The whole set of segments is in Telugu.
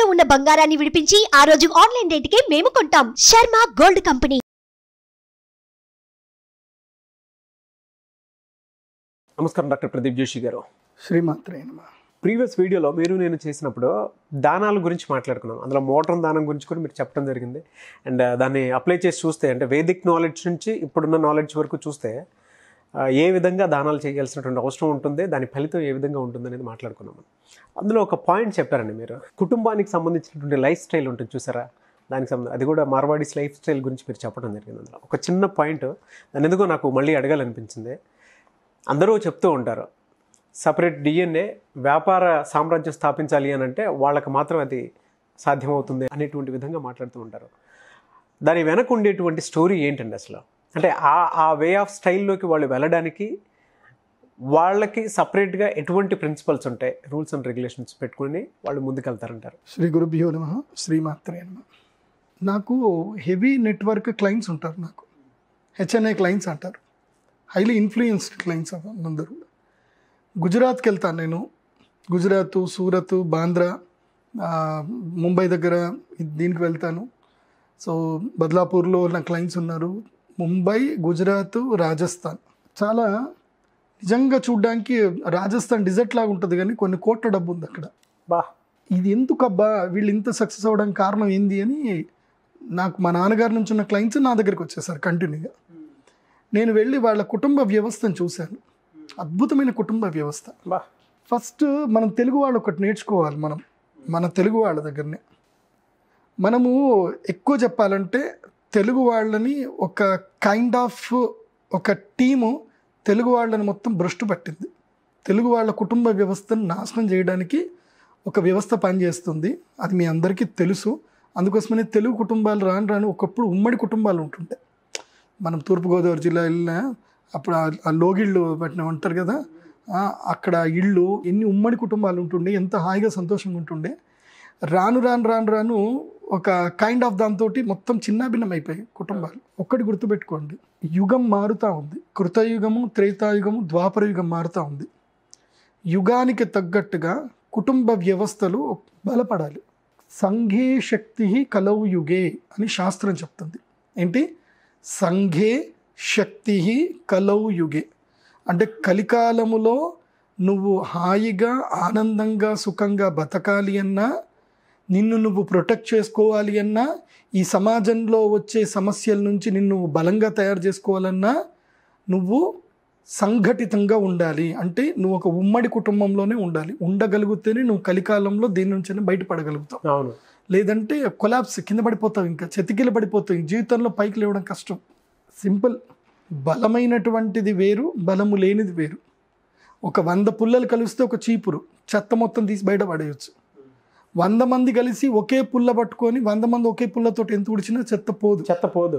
తాకట్టులో ఉన్న బంగారాన్ని విడిపించి ఆ రోజు ఆన్లైన్ రేటుకే మేము కొంటాం. Sharma gold company. నమస్కారం డాక్టర్ ప్రదీప్ జోషి గారు. శ్రీమాత్రే నమః. ప్రీవియస్ వీడియోలో మీరు నేను చేసినప్పుడు దానాల గురించి మాట్లాడుకున్నాం. అందులో మోడ్రన్ దానం గురించి కూడా మీరు చెప్పడం జరిగింది. అండ్ దాన్ని అప్లై చేసి చూస్తే అంటే వేదిక్ నాలెడ్జ్ నుంచి ఇప్పుడున్న నాలెడ్జ్ వరకు చూస్తే ఏ విధంగా దానాలు చేయాల్సినటువంటి అవసరం ఉంటుంది, దాని ఫలితం ఏ విధంగా ఉంటుంది అనేది మాట్లాడుకున్నాము. అందులో ఒక పాయింట్ చెప్పారండి మీరు, కుటుంబానికి సంబంధించినటువంటి లైఫ్ స్టైల్ ఉంటుంది చూసారా, దానికి అది కూడా మార్వాడీస్ లైఫ్ స్టైల్ గురించి మీరు చెప్పడం జరిగింది. అందులో ఒక చిన్న పాయింట్ దాని ఎందుకో నాకు మళ్ళీ అడగాలనిపించింది. అందరూ చెప్తూ ఉంటారు సపరేట్ డిఎన్ఏ వ్యాపార సామ్రాజ్యం స్థాపించాలి అని అంటే వాళ్ళకి మాత్రం అది సాధ్యమవుతుంది అనేటువంటి విధంగా మాట్లాడుతూ ఉంటారు. దాని వెనక ఉండేటువంటి స్టోరీ ఏంటండి అసలు? అంటే ఆ వే ఆఫ్ స్టైల్లోకి వాళ్ళు వెళ్ళడానికి వాళ్ళకి సపరేట్గా ఎటువంటి ప్రిన్సిపల్స్ ఉంటాయి, రూల్స్ అండ్ రెగ్యులేషన్స్ పెట్టుకుని వాళ్ళు ముందుకెళ్తారంటారు? శ్రీ గురుభ్యో నమః. శ్రీమాత్రే నమః. నాకు హెవీ నెట్వర్క్ క్లయింట్స్ ఉంటారు. నాకు హెచ్ఎన్ఐ క్లయింట్స్ అంటారు, హైలీ ఇన్ఫ్లుయెన్స్డ్ క్లయింట్స్ అందరూ. గుజరాత్కి వెళ్తాను నేను. గుజరాత్, సూరత్, బాంద్రా, ముంబై దగ్గర దీనికి వెళ్తాను. సో బద్లాపూర్లో నా క్లయింట్స్ ఉన్నారు. ముంబై, గుజరాత్, రాజస్థాన్. చాలా నిజంగా చూడ్డానికి రాజస్థాన్ డిజర్ట్ లాగా ఉంటుంది, కానీ కొన్ని కోట్ల డబ్బు ఉంది అక్కడ. ఇది ఎందుకబ్బా వీళ్ళు ఇంత సక్సెస్ అవ్వడానికి కారణం ఏంది అని నాకు మా నాన్నగారి నుంచి ఉన్న క్లయింట్స్ నా దగ్గరికి వచ్చేసారు కంటిన్యూగా. నేను వెళ్ళి వాళ్ళ కుటుంబ వ్యవస్థను చూశాను. అద్భుతమైన కుటుంబ వ్యవస్థ. ఫస్ట్ మనం తెలుగు వాళ్ళు ఒకటి నేర్చుకోవాలి. మన తెలుగు వాళ్ళ దగ్గరనే మనము ఎక్కువ చెప్పాలంటే తెలుగు వాళ్ళని ఒక కైండ్ ఆఫ్ ఒక టీము తెలుగు వాళ్ళని మొత్తం భ్రష్టు పట్టింది. తెలుగు వాళ్ళ కుటుంబ వ్యవస్థను నాశనం చేయడానికి ఒక వ్యవస్థ పనిచేస్తుంది. అది మీ అందరికీ తెలుసు. అందుకోసమనే తెలుగు కుటుంబాలు రాను ఒకప్పుడు ఉమ్మడి కుటుంబాలు ఉంటుంటాయి. మనం తూర్పుగోదావరి జిల్లా వెళ్ళినా అప్పుడు ఆ లోగిళ్ళు పెట్టిన ఉంటారు కదా, అక్కడ ఇళ్ళు ఎన్ని ఉమ్మడి కుటుంబాలు ఉంటుండే, ఎంత హాయిగా సంతోషంగా ఉంటుండే. రాను ఒక కైండ్ ఆఫ్ దాంతో మొత్తం చిన్నాభిన్నం అయిపోయాయి కుటుంబాలు. ఒక్కటి గుర్తుపెట్టుకోండి, యుగం మారుతూ ఉంది. కృతయుగము, త్రేతాయుగము, ద్వాపర యుగం మారుతూ ఉంది. యుగానికి తగ్గట్టుగా కుటుంబ వ్యవస్థలు బలపడాలి. సంఘే శక్తి కలౌ యుగే అని శాస్త్రం చెప్తుంది. ఏంటి? సంఘే శక్తి కలౌ యుగే అంటే కలికాలములో నువ్వు హాయిగా ఆనందంగా సుఖంగా బతకాలి అన్నా, నిన్ను నువ్వు ప్రొటెక్ట్ చేసుకోవాలి అన్నా, ఈ సమాజంలో వచ్చే సమస్యల నుంచి నిన్ను బలంగా తయారు చేసుకోవాలన్నా నువ్వు సంఘటితంగా ఉండాలి. అంటే నువ్వు ఒక ఉమ్మడి కుటుంబంలోనే ఉండాలి. ఉండగలిగితేనే నువ్వు కలికాలంలో దేని నుంచి బయటపడగలుగుతావు. అవును. లేదంటే కొలాప్స్, కింద పడిపోతావు, ఇంకా చెతికిల పడిపోతావు. జీవితంలో పైకి లేవడం కష్టం. సింపుల్. బలమైనటువంటిది వేరు, బలము లేనిది వేరు. ఒక 100 పుల్లలు కలిస్తే ఒక చీపురు చెత్త మొత్తం తీసి బయట పడేయచ్చు. 100 మంది కలిసి ఒకే పుల్ల పట్టుకొని 100 మంది ఒకే పుల్లతో ఎంత ఉడిచినా చెత్త పోదు.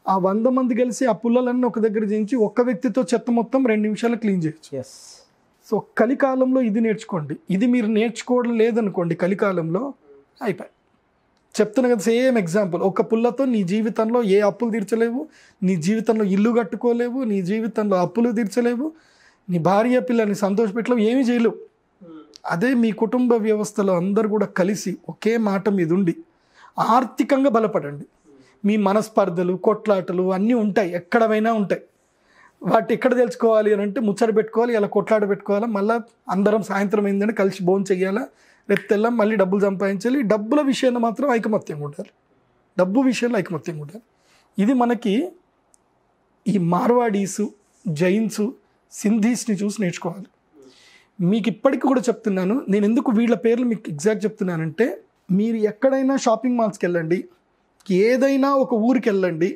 ఆ 100 మంది కలిసి ఆ పుల్లలన్నీ ఒక దగ్గర చేయించి ఒక్క వ్యక్తితో చెత్త మొత్తం 2 నిమిషాలు క్లీన్ చేయొచ్చు. సో కలికాలంలో ఇది నేర్చుకోండి. ఇది మీరు నేర్చుకోవడం లేదనుకోండి, కలికాలంలో అయిపోయి. చెప్తున్నా కదా, సేమ్ ఎగ్జాంపుల్. ఒక పుల్లతో నీ జీవితంలో ఏ అప్పులు తీర్చలేవు, నీ జీవితంలో ఇల్లు కట్టుకోలేవు, నీ జీవితంలో అప్పులు తీర్చలేవు, నీ భార్య పిల్లని సంతోషపెట్టలేవు, ఏమీ చేయలేవు. అదే మీ కుటుంబ వ్యవస్థలో అందరూ కూడా కలిసి ఒకే మాట మీద ఉండి ఆర్థికంగా బలపడండి. మీ మనస్పర్ధలు, కొట్లాటలు అన్నీ ఉంటాయి, ఎక్కడైనా ఉంటాయి. వాటి ఎక్కడ తెలుసుకోవాలి అని అంటే ముచ్చట పెట్టుకోవాలి, ఇలా కొట్లాట పెట్టుకోవాలా, మళ్ళీ అందరం సాయంత్రం అయిందని కలిసి భోజనం చెయ్యాలా, రేపు తెల్లం మళ్ళీ డబ్బులు సంపాదించాలి. డబ్బుల విషయంలో మాత్రం ఐకమత్యంగా ఉండాలి. డబ్బు విషయంలో ఐకమత్యంగా ఉండాలి. ఇది మనకి ఈ మార్వాడీసు, జైన్స్, సింధీస్ని చూసి నేర్చుకోవాలి. మీకు ఇప్పటికీ కూడా చెప్తున్నాను, నేను ఎందుకు వీళ్ళ పేర్లు మీకు ఎగ్జాక్ట్ చెప్తున్నానంటే, మీరు ఎక్కడైనా షాపింగ్ మాల్స్కి వెళ్ళండి, ఏదైనా ఒక ఊరికి వెళ్ళండి,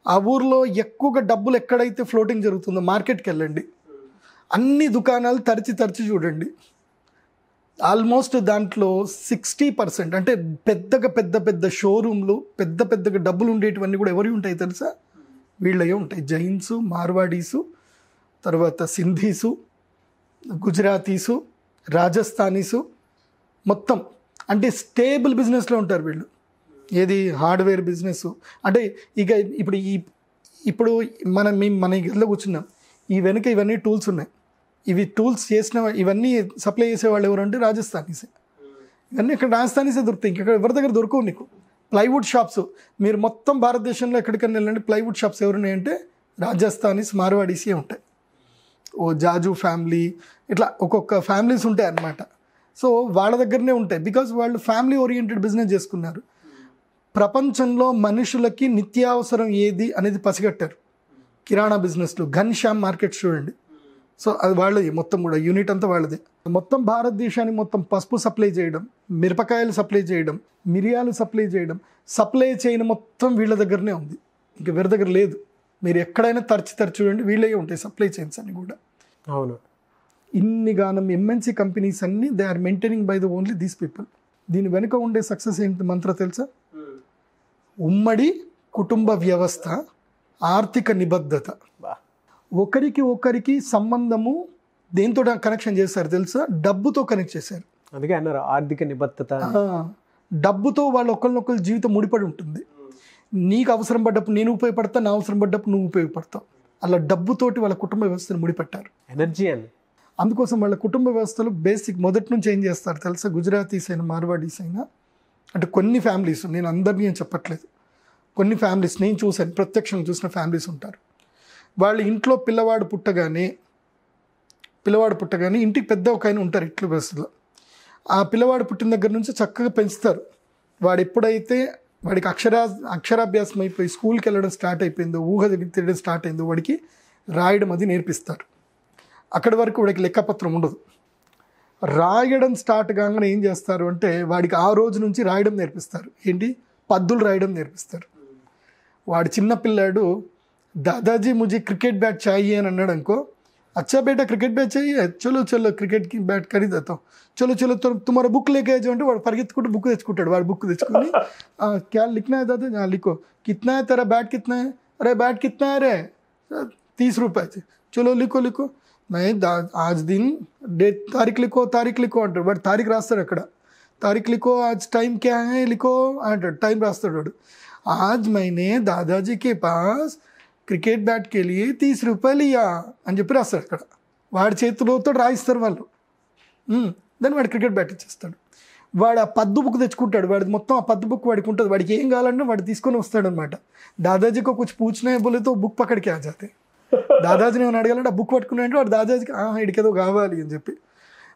ఆ ఊరిలో ఎక్కువగా డబ్బులు ఎక్కడైతే ఫ్లోటింగ్ జరుగుతుందో మార్కెట్కి వెళ్ళండి, అన్ని దుకాణాలు తరిచి చూడండి. ఆల్మోస్ట్ దాంట్లో 60% అంటే పెద్ద షోరూమ్లు, పెద్దగా డబ్బులు ఉండేటివన్నీ కూడా ఎవరి ఉంటాయి తెలుసా? వీళ్ళయే ఉంటాయి. జైన్స్, మార్వాడీసు, తర్వాత సింధీసు, గుజరాతీసు, రాజస్థానీసు, మొత్తం అంటే స్టేబుల్ బిజినెస్లో ఉంటారు వీళ్ళు. ఏది? Hardware business. అంటే ఇక ఇప్పుడు మన ఇళ్ళలో కూర్చున్నాం, ఈ వెనుక ఇవన్నీ టూల్స్ ఉన్నాయి. ఇవి టూల్స్ చేసిన ఇవన్నీ సప్లై చేసేవాళ్ళు ఎవరంటే రాజస్థానీసే. ఇవన్నీ ఇక్కడ రాజస్థానీసే దొరుకుతాయి, ఇక్కడ ఎవరి దగ్గర దొరకవు నీకు. ప్లైవుడ్ షాప్స్ మీరు మొత్తం భారతదేశంలో ఎక్కడికైనా వెళ్ళండి, ప్లైవుడ్ షాప్స్ ఎవరున్నాయంటే రాజస్థానీస్, మార్వాడీసే ఉంటాయి. ఓ జాజు ఫ్యామిలీ, ఇట్లా ఒక్కొక్క ఫ్యామిలీస్ ఉంటాయి అన్నమాట. సో వాళ్ళ దగ్గరనే ఉంటాయి, బికాజ్ వాళ్ళు ఫ్యామిలీ ఓరియంటెడ్ బిజినెస్ చేసుకున్నారు. ప్రపంచంలో మనుషులకి నిత్యావసరం ఏది అనేది పసిగట్టారు. కిరాణా బిజినెస్లు, ఘన్ శ్యామ్ మార్కెట్ చూడండి. సో అది వాళ్ళది మొత్తం కూడా, యూనిట్ అంతా వాళ్ళది. మొత్తం భారతదేశానికి మొత్తం పసుపు సప్లై చేయడం, మిరపకాయలు సప్లై చేయడం, మిరియాలు సప్లై చేయడం, సప్లై చైన్ మొత్తం వీళ్ళ దగ్గరనే ఉంది, ఇంకా వేరే దగ్గర లేదు. మీరు ఎక్కడైనా తరచి చూడండి, వీళ్ళే ఉంటాయి సప్లై చైన్స్ అన్ని కూడా. అవును. ఇన్ని గానం ఎంఎన్సీ కంపెనీస్ అన్ని they are maintaining by the only these people. దీని వెనుక ఉండే సక్సెస్ ఏంటి మంత్ర తెలుసా? ఉమ్మడి కుటుంబ వ్యవస్థ, ఆర్థిక నిబద్ధత. ఒకరికి ఒకరికి సంబంధము దేంతో కనెక్షన్ చేశారు తెలుసా? డబ్బుతో కనెక్ట్ చేశారు. అందుకే అన్నారు ఆర్థిక నిబద్ధత. డబ్బుతో వాళ్ళు ఒకరినొకరి జీవితం ముడిపడి ఉంటుంది. నీకు అవసరం పడ్డప్పుడు నేను ఉపయోగపడతా, నా అవసరం పడ్డప్పుడు నువ్వు ఉపయోగపడతావు. అలా డబ్బుతోటి వాళ్ళ కుటుంబ వ్యవస్థను ముడిపెట్టారు. ఎనర్జీ అని. అందుకోసం వాళ్ళ కుటుంబ వ్యవస్థలు బేసిక్ మొదటి నుంచి ఏం చేస్తారు తెలుసా? గుజరాతీస్ అయినా మార్వాడీస్ అయినా, అంటే కొన్ని ఫ్యామిలీస్, నేను అందరినీ ఏం చెప్పట్లేదు, కొన్ని ఫ్యామిలీస్ నేను చూశాను, ప్రత్యక్షంగా చూసిన ఫ్యామిలీస్ ఉంటారు. వాళ్ళ ఇంట్లో పిల్లవాడు పుట్టగానే ఇంటికి పెద్ద ఒక ఆయన ఉంటారు ఇట్ల వ్యవస్థలో. ఆ పిల్లవాడు పుట్టిన దగ్గర నుంచి చక్కగా పెంచుతారు. వాడు ఎప్పుడైతే వాడికి అక్షరాభ్యాసం అయిపోయి స్కూల్కి వెళ్ళడం స్టార్ట్ అయిపోయిందో, ఊహ దగ్గర తిరగడం స్టార్ట్ అయిందో, వాడికి రాయడం అది నేర్పిస్తారు. అక్కడి వరకు వాడికి లెక్కపత్రం ఉండదు. రాయడం స్టార్ట్ కాగానే ఏం చేస్తారు అంటే వాడికి ఆ రోజు నుంచి రాయడం నేర్పిస్తారు. ఏంటి? పద్దులు రాయడం నేర్పిస్తారు. వాడు చిన్న పిల్లాడు దాదాజీ ముझे క్రికెట్ బ్యాట్ చాయి అని అన్నాడు అనుకో, అచ్చా బేటా క్రికెట్ బ్యాట్ చాయి, చలో చలో క్రికెట్ కి బ్యాట్ ఖరీదాతాం, చలో చలో తుమారా బుక్ లేకే ఆజో అంటే వాడు పరిగెత్తుకుంటూ బుక్ తెచ్చుకుంటాడు. వాడు బుక్ తెచ్చుకొని క్యా లిఖనా హై దాదా, లిఖో, కిतना है तेरा बैट कितना है, अरे बैट कितना है रे, 30 रुपये, चलो लिखो लिखो, मैं आज दिन डेट तारीख लिखो అంటాడు. వాడు తారీఖు రాస్తాడు అక్కడ, తారీఖు లిఖో, आज टाइम क्या है लिखो అంటాడు, టైం రాస్తాడు వాడు. आज मैंने दादाजी के पास క్రికెట్ బ్యాట్ కే లియే 30 రూపాయలు लिया అని చెప్పి రాస్తాడు అక్కడ. వాడి చేతిలోతో రాయిస్తారు వాళ్ళు. దాన్ని వాడు క్రికెట్ బ్యాట్ ఇచ్చేస్తాడు. వాడు ఆ పద్దు బుక్ తెచ్చుకుంటాడు. వాడి మొత్తం ఆ పద్దు బుక్ వాడికి ఉంటుంది. వాడికి ఏం కావాలంటే వాడు తీసుకొని వస్తాడు అనమాట. దాదాజీకి కుछ पूछना है बोले तो బుక్ పక్కడికి ఆ జాతే. దాదాజీని ఏమైనా అడగాలంటే ఆ బుక్ పట్టుకున్నాయంటే వాడు దాదాజీకి ఇడికి ఏదో కావాలి అని చెప్పి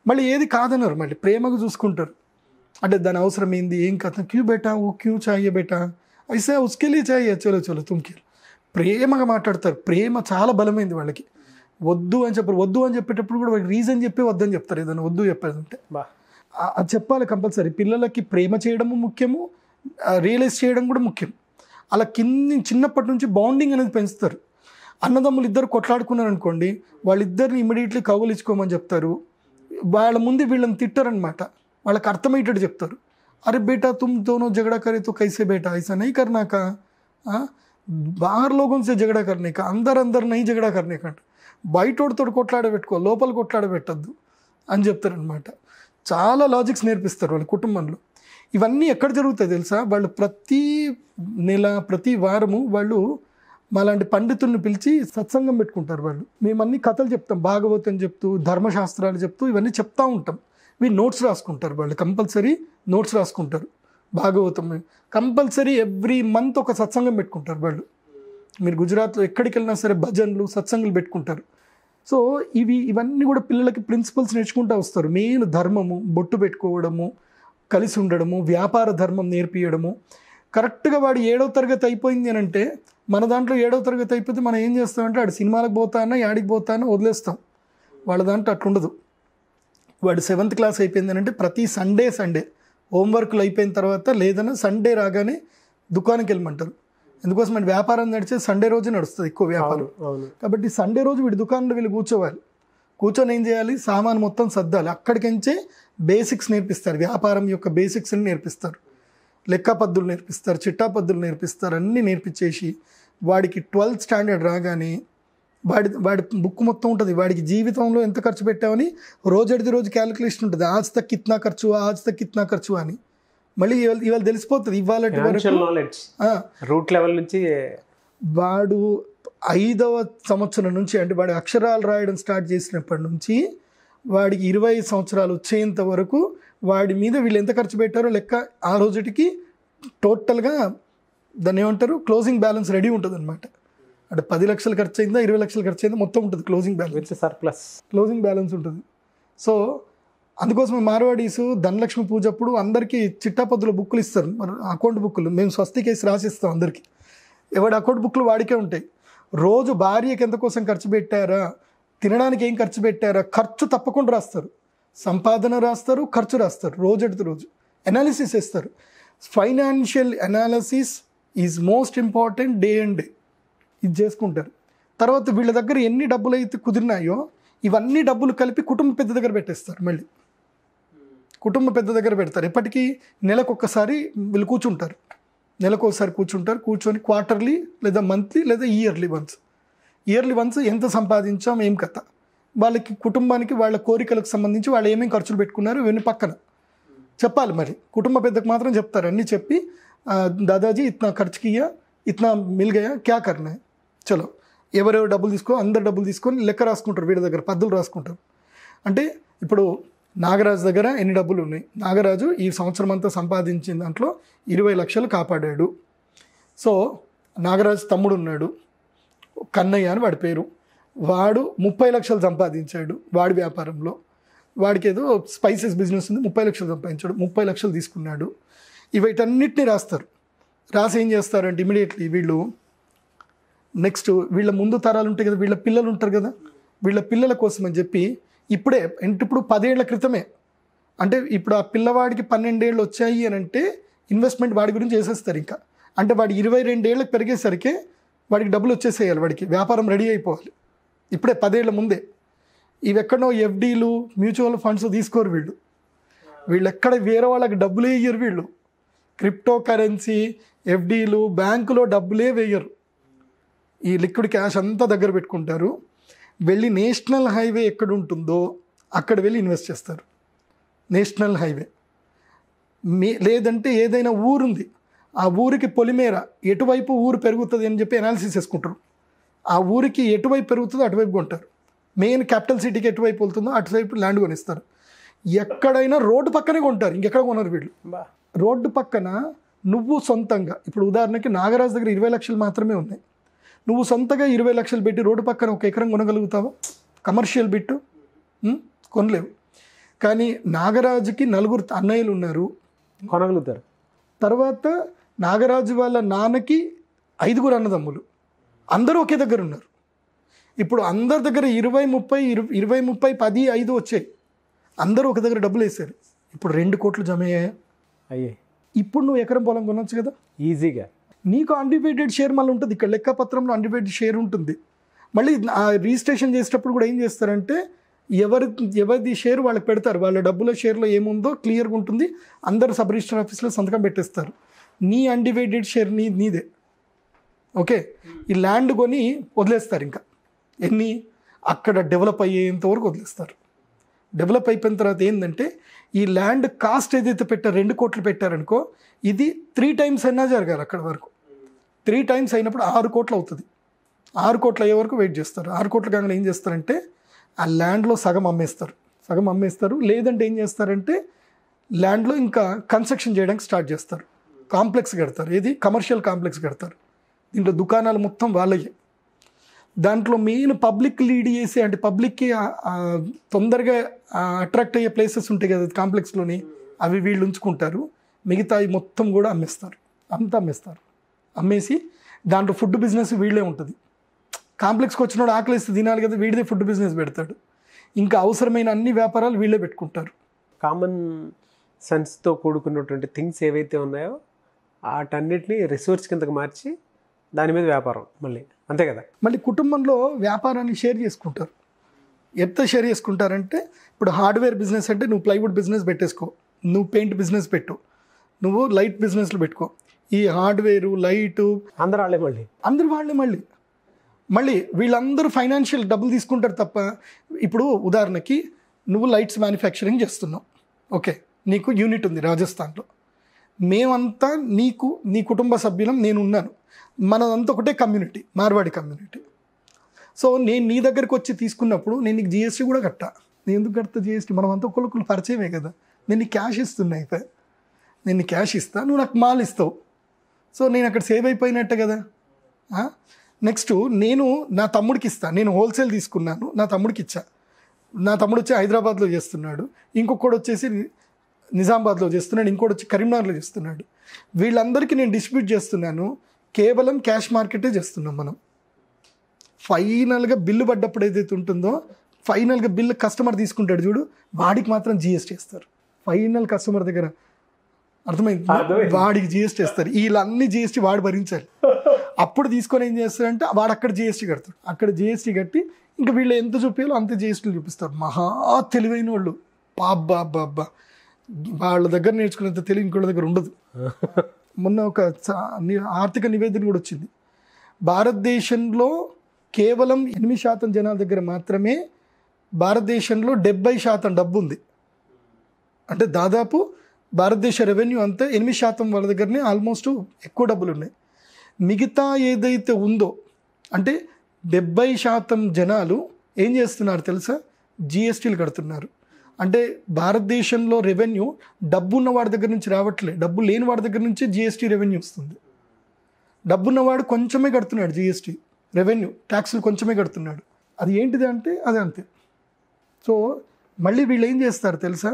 మళ్ళీ ఏది కాదన్నారు. మళ్ళీ ప్రేమగా చూసుకుంటారు. అంటే దాని అవసరం ఏంది, ఏం కథ, క్యూ బేటా ఓ క్యూ చాయే బేటా, ఐసా ఉస్కే లియే చాయే, చలో చలో తుమ్కి, ప్రేమగా మాట్లాడతారు. ప్రేమ చాలా బలమైంది వాళ్ళకి. వద్దు అని చెప్పారు. వద్దు అని చెప్పేటప్పుడు కూడా వాళ్ళకి రీజన్ చెప్పి వద్దని చెప్తారు. ఏదైనా వద్దు చెప్పాలంటే అది చెప్పాలి కంపల్సరీ. పిల్లలకి ప్రేమ చేయడము ముఖ్యము, రియలైజ్ చేయడం కూడా ముఖ్యం. అలా చిన్నప్పటి నుంచి బాండింగ్ అనేది పెంచుతారు. అన్నదమ్ములు ఇద్దరు కొట్లాడుకున్నారు అనుకోండి, వాళ్ళిద్దరిని ఇమీడియట్లీ కౌగులించుకోమని చెప్తారు. వాళ్ళ ముందు వీళ్ళని తిట్టారనమాట. వాళ్ళకి అర్థమయ్యేటట్టు చెప్తారు. అరే బేటా తుమ్ దోనో झगड़ा करे तो कैसे बेटा, ऐसा नहीं करना का, बाहर लोगों से झगड़ा करने का, अंदर नहीं झगड़ा करने का, బయటోడితో కొట్లాడబెట్టుకో, లోపల కొట్లాడబెట్టద్దు అని చెప్తారనమాట. చాలా లాజిక్స్ నేర్పిస్తారు వాళ్ళ కుటుంబంలో. ఇవన్నీ ఎక్కడ జరుగుతాయి తెలుసా? వాళ్ళు ప్రతి నెల ప్రతి వారము వాళ్ళు మాలాంటి పండితుల్ని పిలిచి సత్సంగం పెట్టుకుంటారు. వాళ్ళు మేమన్నీ కథలు చెప్తాం, భాగవతం చెప్తూ, ధర్మశాస్త్రాలు చెప్తూ ఇవన్నీ చెప్తూ ఉంటాం. వీళ్ళు నోట్స్ రాసుకుంటారు. వాళ్ళు కంపల్సరీ నోట్స్ రాసుకుంటారు. భాగవతం కంపల్సరీ ఎవ్రీ మంత్ ఒక సత్సంగం పెట్టుకుంటారు వాళ్ళు. మీరు గుజరాత్లో ఎక్కడికి వెళ్ళినా సరే భజన్లు, సత్సంగులు పెట్టుకుంటారు. సో ఇవన్నీ కూడా పిల్లలకి ప్రిన్సిపల్స్ నేర్చుకుంటూ వస్తారు. మెయిన్ ధర్మము, బొట్టు పెట్టుకోవడము, కలిసి ఉండడము, వ్యాపార ధర్మం నేర్పియడము. కరెక్ట్గా వాడు 7వ తరగతి అయిపోయింది అని అంటే, మన దాంట్లో 7వ తరగతి అయిపోతే మనం ఏం చేస్తామంటే వాడు సినిమాలకు పోతానో యాడికి పోతానో వదిలేస్తాం. వాళ్ళ దాంట్లో అట్లుండదు. వాడు 7th క్లాస్ అయిపోయింది అని అంటే ప్రతి సండే హోంవర్క్లు అయిపోయిన తర్వాత లేదన్నా సండే రాగానే దుకాణానికి వెళ్ళమంటారు. ఎందుకోసం అంటే వ్యాపారం నడిచే సండే రోజు నడుస్తుంది ఎక్కువ వ్యాపారం. కాబట్టి సండే రోజు వీడి దుకాణంలో వీళ్ళు కూర్చోవాలి. కూర్చొని ఏం చేయాలి, సామాన్ మొత్తం సర్దాలి. అక్కడికించే బేసిక్స్ నేర్పిస్తారు, వ్యాపారం యొక్క బేసిక్స్ని నేర్పిస్తారు, లెక్క పద్ధతులు నేర్పిస్తారు, చిట్టా పద్ధతులు నేర్పిస్తారు. అన్నీ నేర్పించేసి వాడికి 12th స్టాండర్డ్ రాగానే వాడి బుక్ మొత్తం ఉంటుంది. వాడికి జీవితంలో ఎంత ఖర్చు పెట్టామని రోజు క్యాలిక్యులేషన్ ఉంటుంది. ఆజ్ తక్ కిత్నా ఖర్చు అని మళ్ళీ ఇవాళ తెలిసిపోతుంది. ఇవాళ రూట్ లెవెల్ నుంచి వాడు 5వ సంవత్సరం నుంచి, అంటే వాడు అక్షరాలు రాయడం స్టార్ట్ చేసినప్పటి నుంచి వాడికి 25 సంవత్సరాలు వచ్చేంత వరకు వాడి మీద వీళ్ళు ఎంత ఖర్చు పెట్టారో లెక్క ఆ రోజుటికి టోటల్గా దాన్ని ఏమంటారు క్లోజింగ్ బ్యాలెన్స్ రెడీ ఉంటుంది అనమాట. అంటే 10 లక్షలు ఖర్చు అయిందా 20 లక్షలు ఖర్చు అయిందా మొత్తం ఉంటుంది closing balance, surplus closing balance ఉంటుంది. సో అందుకోసమే మార్వాడీస్ ధనలక్ష్మి పూజ అప్పుడు అందరికీ చిట్టాపద్దుల బుక్కులు ఇస్తారు, అకౌంట్ బుక్కులు. మేము స్వస్తికేసి రాసిస్తాం అందరికీ. ఎవరి అకౌంట్ బుక్లు వాడికే ఉంటాయి. రోజు భార్యకి ఎంత కోసం ఖర్చు పెట్టారా, తినడానికి ఏం ఖర్చు పెట్టారా, ఖర్చు తప్పకుండా రాస్తారు, సంపాదన రాస్తారు, ఖర్చు రాస్తారు, రోజు అనాలిసిస్ ఇస్తారు. Financial analysis is most important day and day. ఇది చేసుకుంటారు. తర్వాత వీళ్ళ దగ్గర ఎన్ని డబ్బులు అయితే కుదిరినాయో ఇవన్నీ డబ్బులు కలిపి కుటుంబ పెద్ద దగ్గర పెట్టేస్తారు. మళ్ళీ కుటుంబ పెద్ద దగ్గర పెడతారు. ఎప్పటికీ నెలకొకసారి వీళ్ళు కూర్చుంటారు, నెలకొకసారి కూర్చొని క్వార్టర్లీ లేదా మంత్లీ లేదా ఇయర్లీ వన్స్ ఎంత సంపాదించాం ఏం కథ, వాళ్ళకి కుటుంబానికి వాళ్ళ కోరికలకు సంబంధించి వాళ్ళు ఏమేమి ఖర్చులు పెట్టుకున్నారు ఇవన్నీ పక్కన చెప్పాలి. మరి కుటుంబ పెద్దకు మాత్రం చెప్తారు. అన్నీ చెప్పి దాదాజీ ఇतना ఖర్చు కియా, ఇतना మిల్ గయా, క్యా కర్నా హై, చలో ఎవరెవరు డబ్బులు అందరు డబ్బులు తీసుకొని లెక్క రాసుకుంటారు, వీడి దగ్గర పద్దులు రాసుకుంటారు. అంటే ఇప్పుడు నాగరాజు దగ్గర ఎన్ని డబ్బులు ఉన్నాయి, నాగరాజు ఈ సంవత్సరం అంతా సంపాదించిన దాంట్లో 20 లక్షలు కాపాడాడు. సో నాగరాజు తమ్ముడు ఉన్నాడు కన్నయ్య అని వాడి పేరు, వాడు 30 లక్షలు సంపాదించాడు వాడి వ్యాపారంలో. వాడికి ఏదో స్పైసెస్ బిజినెస్ ఉంది, 30 లక్షలు సంపాదించాడు, 30 లక్షలు తీసుకున్నాడు. వీటన్నిటిని రాస్తారు. రాసి ఏం చేస్తారంటే ఇమీడియట్లీ వీళ్ళు నెక్స్ట్ వీళ్ళ ముందు తరాలు ఉంటాయి కదా, వీళ్ళ పిల్లలు ఉంటారు కదా, వీళ్ళ పిల్లల కోసం అని చెప్పి ఇప్పుడు 10 ఏళ్ల క్రితమే, అంటే ఇప్పుడు ఆ పిల్లవాడికి 12 ఏళ్ళు వచ్చాయి అని అంటే ఇన్వెస్ట్మెంట్ వాడి గురించి చేసేస్తారు. ఇంకా అంటే వాడి 22 ఏళ్ళకి పెరిగేసరికి వాడికి డబ్బులు వచ్చేసేయాలి, వాడికి వ్యాపారం రెడీ అయిపోవాలి. ఇప్పుడే 10 ఏళ్ల ముందే. ఇవి ఎక్కడో ఎఫ్డీలు మ్యూచువల్ ఫండ్స్ తీసుకోరు వీళ్ళు ఎక్కడ వేరే వాళ్ళకి డబ్బులే వేయరు. వీళ్ళు క్రిప్టో కరెన్సీ ఎఫ్డీలు బ్యాంకులో డబ్బులే వేయరు. ఈ లిక్విడ్ క్యాష్ అంతా దగ్గర పెట్టుకుంటారు. వెళ్ళి నేషనల్ హైవే ఎక్కడ ఉంటుందో అక్కడ వెళ్ళి ఇన్వెస్ట్ చేస్తారు. నేషనల్ హైవే లేదంటే ఏదైనా ఊరుంది, ఆ ఊరికి పొలిమేర ఎటువైపు ఊరు పెరుగుతుంది అని చెప్పి అనాలిసిస్ చేసుకుంటారు. ఆ ఊరికి ఎటువైపు పెరుగుతుందో అటువైపు కొంటారు. మెయిన్ క్యాపిటల్ సిటీకి ఎటువైపు వెళ్తుందో అటువైపు ల్యాండ్ కొనిస్తారు. ఎక్కడైనా రోడ్డు పక్కనే కొంటారు, ఇంకెక్కడ కొనరు వీళ్ళు. రోడ్డు పక్కన నువ్వు సొంతంగా, ఇప్పుడు ఉదాహరణకి నాగరాజు దగ్గర 20 లక్షలు మాత్రమే ఉన్నాయి, నువ్వు సొంతగా 20 లక్షలు పెట్టి రోడ్డు పక్కన 1 ఎకరం కొనగలుగుతావా? Commercial bit కొనలేవు. కానీ నాగరాజుకి 4 అన్నయ్యలు ఉన్నారు, కొనగలుగుతారు. తర్వాత నాగరాజు వాళ్ళ నాన్నకి 5 అన్నదమ్ములు, అందరూ ఒకే దగ్గర ఉన్నారు. ఇప్పుడు అందరి దగ్గర 20, 30, 10, 5 వచ్చాయి. అందరూ ఒక దగ్గర డబ్బులు వేసారు. ఇప్పుడు 2 కోట్లు జమ అయ్యాయి. ఇప్పుడు నువ్వు ఎకరం పొలం కొనొచ్చు కదా ఈజీగా. నీకు అన్డివైడెడ్ షేర్ మళ్ళీ ఉంటుంది. ఇక్కడ లెక్కపత్రంలో అన్డివైడెడ్ షేర్ ఉంటుంది. మళ్ళీ ఆ రిజిస్ట్రేషన్ చేసేటప్పుడు కూడా ఏం చేస్తారంటే ఎవరిది షేర్ వాళ్ళకి పెడతారు. వాళ్ళ డబ్బుల షేర్లో ఏముందో క్లియర్గా ఉంటుంది. అందరు సబ్ రిజిస్టర్ ఆఫీస్లో సంతకం పెట్టేస్తారు. నీ అన్డివైడెడ్ షేర్ నీదే. ఓకే, ఈ ల్యాండ్ కొని వదిలేస్తారు. ఇంకా అక్కడ డెవలప్ అయ్యేంత వరకు వదిలేస్తారు. డెవలప్ అయిపోయిన తర్వాత ఏంటంటే ఈ ల్యాండ్ కాస్ట్ ఏదైతే పెట్టారు 2 కోట్లు పెట్టారనుకో, ఇది 3 టైమ్స్ అయినా జరగాలి. అక్కడ వరకు 3 టైమ్స్ అయినప్పుడు 6 కోట్లు అవుతుంది. 6 కోట్లు అయ్యే వరకు వెయిట్ చేస్తారు. 6 కోట్లు కాగానే ఏం చేస్తారంటే ఆ ల్యాండ్లో సగం అమ్మేస్తారు. లేదంటే ఏం చేస్తారంటే ల్యాండ్లో ఇంకా కన్స్ట్రక్షన్ చేయడానికి స్టార్ట్ చేస్తారు. కాంప్లెక్స్ కడతారు. ఏది కమర్షియల్ కాంప్లెక్స్ కడతారు. దీంట్లో దుకాణాలు మొత్తం వాళ్ళయ్యే. దాంట్లో మెయిన్ పబ్లిక్ లీడ్ చేసే, అంటే పబ్లిక్కి తొందరగా అట్రాక్ట్ అయ్యే ప్లేసెస్ ఉంటాయి కదా కాంప్లెక్స్లోని, అవి వీళ్ళు ఉంచుకుంటారు. మిగతా మొత్తం కూడా అమ్మేస్తారు. అమ్మేసి దాంట్లో ఫుడ్ బిజినెస్ వీళ్ళే ఉంటుంది. కాంప్లెక్స్కి వచ్చినోడు ఆకలిస్తే తినాలి కదా, వీడిదే ఫుడ్ బిజినెస్ పెడతాడు. ఇంకా అవసరమైన అన్ని వ్యాపారాలు వీళ్ళే పెట్టుకుంటారు. కామన్ సెన్స్తో కూడుకున్నటువంటి థింగ్స్ ఏవైతే ఉన్నాయో వాటన్నిటిని రిసోర్స్ కిందకి మార్చి దాని మీద వ్యాపారం మళ్ళీ అంతే కదా. మళ్ళీ కుటుంబంలో వ్యాపారాన్ని షేర్ చేసుకుంటారు. ఎంత షేర్ చేసుకుంటారంటే ఇప్పుడు హార్డ్వేర్ బిజినెస్ అంటే నువ్వు ప్లైవుడ్ బిజినెస్ పెట్టేసుకో, నువ్వు పెయింట్ బిజినెస్ పెట్టు, నువ్వు లైట్ బిజినెస్లు పెట్టుకో. ఈ హార్డ్వేరు లైటు అందరూ వాళ్ళే మళ్ళీ వీళ్ళందరూ ఫైనాన్షియల్ డబ్బులు తీసుకుంటారు తప్ప. ఇప్పుడు ఉదాహరణకి నువ్వు లైట్స్ మ్యానుఫ్యాక్చరింగ్ చేస్తున్నావు, ఓకే, నీకు యూనిట్ ఉంది రాజస్థాన్లో. మేమంతా నీ కుటుంబ సభ్యులం, నేను ఉన్నాను, మనదంతా ఒకటే కమ్యూనిటీ, మార్వాడి కమ్యూనిటీ. సో నేను నీ దగ్గరికి వచ్చి తీసుకున్నప్పుడు నేను నీకు జిఎస్టీ కూడా కట్టా. నేను ఎందుకు కడతా జిఎస్టీ? మనం అంతా ఒకళ్ళొకళ్ళు పరిచయమే కదా. నేను నీకు క్యాష్ ఇస్తున్నా, అయితే నేను నీకు క్యాష్ ఇస్తా, నువ్వు నాకు మాల్ ఇస్తావు. సో నేను అక్కడ సేవ్ అయిపోయినట్టే కదా. నెక్స్ట్ నేను నా తమ్ముడికి ఇస్తా. నేను హోల్సేల్ తీసుకున్నాను, నా తమ్ముడికి ఇచ్చా. నా తమ్ముడు వచ్చి హైదరాబాద్లో చేస్తున్నాడు, ఇంకొకడు వచ్చేసి నిజామాబాద్లో చేస్తున్నాడు, ఇంకోటి వచ్చి కరీంనగర్లో చేస్తున్నాడు. వీళ్ళందరికీ నేను డిస్ట్రిబ్యూట్ చేస్తున్నాను. కేవలం క్యాష్ మార్కెటే చేస్తున్నాం మనం. ఫైనల్గా బిల్లు పడ్డప్పుడు ఏదైతే ఉంటుందో, ఫైనల్గా బిల్లు కస్టమర్ తీసుకుంటాడు చూడు, వాడికి మాత్రం జిఎస్టీ ఇస్తారు. ఫైనల్ కస్టమర్ దగ్గర అర్థమైంది, వాడికి జిఎస్టీ ఇస్తారు. వీళ్ళన్నీ జిఎస్టీ వాడు భరించాలి. అప్పుడు తీసుకొని ఏం చేస్తారంటే వాడు అక్కడ జిఎస్టీ కడతాడు. అక్కడ జిఎస్టీ కట్టి ఇంకా వీళ్ళు ఎంత చూపించాలో అంత జిఎస్టీలు చూపిస్తారు. మహా తెలివైన వాళ్ళు. బాబ్బా వాళ్ళ దగ్గర నేర్చుకునేంత తెలివి ఇంకోళ్ళ దగ్గర ఉండదు. మొన్న ఒక ఆర్థిక నివేదన కూడా వచ్చింది. భారతదేశంలో కేవలం 8% జనాల దగ్గర మాత్రమే భారతదేశంలో 70% డబ్బు ఉంది. అంటే దాదాపు భారతదేశ రెవెన్యూ అంతా 8% వాళ్ళ దగ్గరనే ఆల్మోస్ట్ ఎక్కువ డబ్బులు ఉన్నాయి. మిగతా ఏదైతే ఉందో అంటే 70% జనాలు ఏం చేస్తున్నారు తెలుసా? జిఎస్టీలు కడుతున్నారు. అంటే భారతదేశంలో రెవెన్యూ డబ్బు ఉన్న వాడి దగ్గర నుంచి రావట్లేదు, డబ్బు లేని వాడి దగ్గర నుంచి జిఎస్టీ రెవెన్యూ వస్తుంది. డబ్బున్నవాడు కొంచెమే కడుతున్నాడు జిఎస్టీ రెవెన్యూ, ట్యాక్సులు కొంచెమే కడుతున్నాడు. అది ఏంటిది అంటే అది అంతే. సో మళ్ళీ వీళ్ళు ఏం చేస్తారు తెలుసా?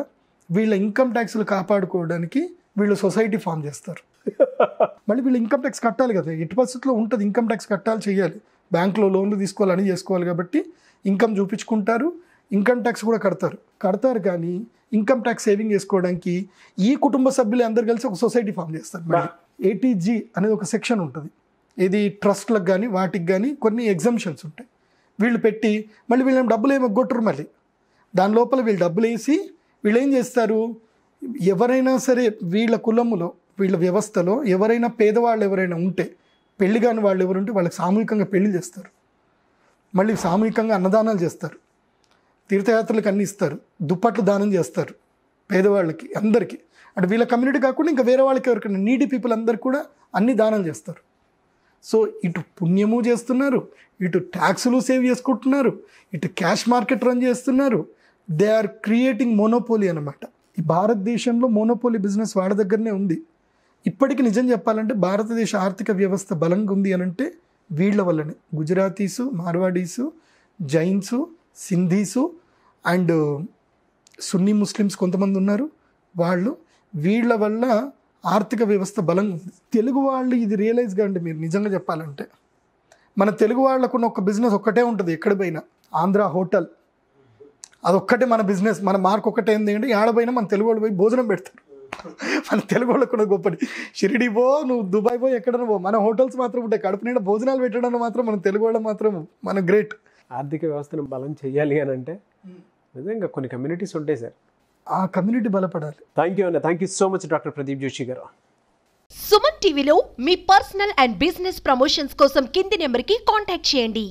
వీళ్ళ ఇన్కమ్ ట్యాక్స్లు కాపాడుకోవడానికి వీళ్ళు సొసైటీ ఫామ్ చేస్తారు. మళ్ళీ వీళ్ళు ఇన్కమ్ ట్యాక్స్ కట్టాలి కదా, ఎట్టి పరిస్థితుల్లో ఉంటుంది, ఇన్కమ్ ట్యాక్స్ కట్టాలి, చేయాలి. బ్యాంకులో లోన్లు తీసుకోవాలని చేసుకోవాలి కాబట్టి ఇన్కమ్ చూపించుకుంటారు, ఇన్కమ్ ట్యాక్స్ కూడా కడతారు. కానీ ఇన్కమ్ ట్యాక్స్ సేవింగ్ చేసుకోవడానికి ఈ కుటుంబ సభ్యులు అందరు కలిసి ఒక సొసైటీ ఫామ్ చేస్తారు. మళ్ళీ ఏటీజీ అనేది ఒక సెక్షన్ ఉంటుంది. ఇది ట్రస్ట్లకు కానీ వాటికి కానీ కొన్ని ఎగ్జంప్షన్స్ ఉంటాయి. వీళ్ళు పెట్టి మళ్ళీ వీళ్ళని డబ్బులు ఏమో కొట్టరు. మళ్ళీ దాని లోపల వీళ్ళు డబ్బులు వేసి వీళ్ళు ఏం చేస్తారు, ఎవరైనా సరే వీళ్ళ కులములో వీళ్ళ వ్యవస్థలో ఎవరైనా పేదవాళ్ళు ఎవరైనా ఉంటే, పెళ్లి కాని వాళ్ళు ఎవరు ఉంటే వాళ్ళకి సామూహికంగా పెళ్లి చేస్తారు. మళ్ళీ సామూహికంగా అన్నదానాలు చేస్తారు, తీర్థయాత్రలకు అన్నీ ఇస్తారు, దుప్పట్లు దానం చేస్తారు పేదవాళ్ళకి అందరికీ. అంటే వీళ్ళ కమ్యూనిటీ కాకుండా ఇంకా వేరే వాళ్ళకి ఎవరికైనా నీడీ పీపుల్ అందరికీ కూడా అన్ని దానాలు చేస్తారు. సో ఇటు పుణ్యము చేస్తున్నారు, ఇటు ట్యాక్సులు సేవ్ చేసుకుంటున్నారు, ఇటు క్యాష్ మార్కెట్ రన్ చేస్తున్నారు. దే ఆర్ క్రియేటింగ్ మోనోపోలీ అనమాట. ఈ భారతదేశంలో మోనోపోలీ బిజినెస్ వాళ్ళ దగ్గరనే ఉంది. ఇప్పటికీ నిజం చెప్పాలంటే భారతదేశ ఆర్థిక వ్యవస్థ బలంగా ఉంది అని అంటే వీళ్ళ వల్లనే. గుజరాతీసు, మార్వాడీసు, జైన్సు, సింధీసు అండ్ సున్నీ ముస్లిమ్స్ కొంతమంది ఉన్నారు. వీళ్ళ వల్ల ఆర్థిక వ్యవస్థ బలంగా ఉంది. తెలుగు వాళ్ళు ఇది రియలైజ్ కాండి. మీరు నిజంగా చెప్పాలంటే మన తెలుగు వాళ్ళకున్న ఒక బిజినెస్ ఒక్కటే ఉంటుంది ఎక్కడ పోయినా, ఆంధ్ర హోటల్. అదొక్కటే మన బిజినెస్, మన మార్క్ ఒక్కటే ఏంటి అంటే ఆడపోయినా మన తెలుగు వాళ్ళు పోయి భోజనం పెడతారు. మన తెలుగు వాళ్ళకు కూడా గొప్పది. షిరిడి పో, నువ్వు దుబాయ్ పో, ఎక్కడన్నా పో, మన హోటల్స్ మాత్రం ఉంటాయి. కడుపు నిండా భోజనాలు పెట్టడం మాత్రం మన తెలుగు వాళ్ళు మాత్రం మన గ్రేట్. ఆర్థిక వ్యవస్థను బలం చేయాలి అని అంటే నిజంగా కొన్ని కమ్యూనిటీస్ ఉంటాయి సార్, ఆ కమ్యూనిటీ బలపడాలి. Thank you so much doctor Pradeep Joshi garu. Suman టీవీలో మీ పర్సనల్ అండ్ బిజినెస్ ప్రమోషన్స్ కోసం కింది నెంబర్కి కాంటాక్ట్ చేయండి.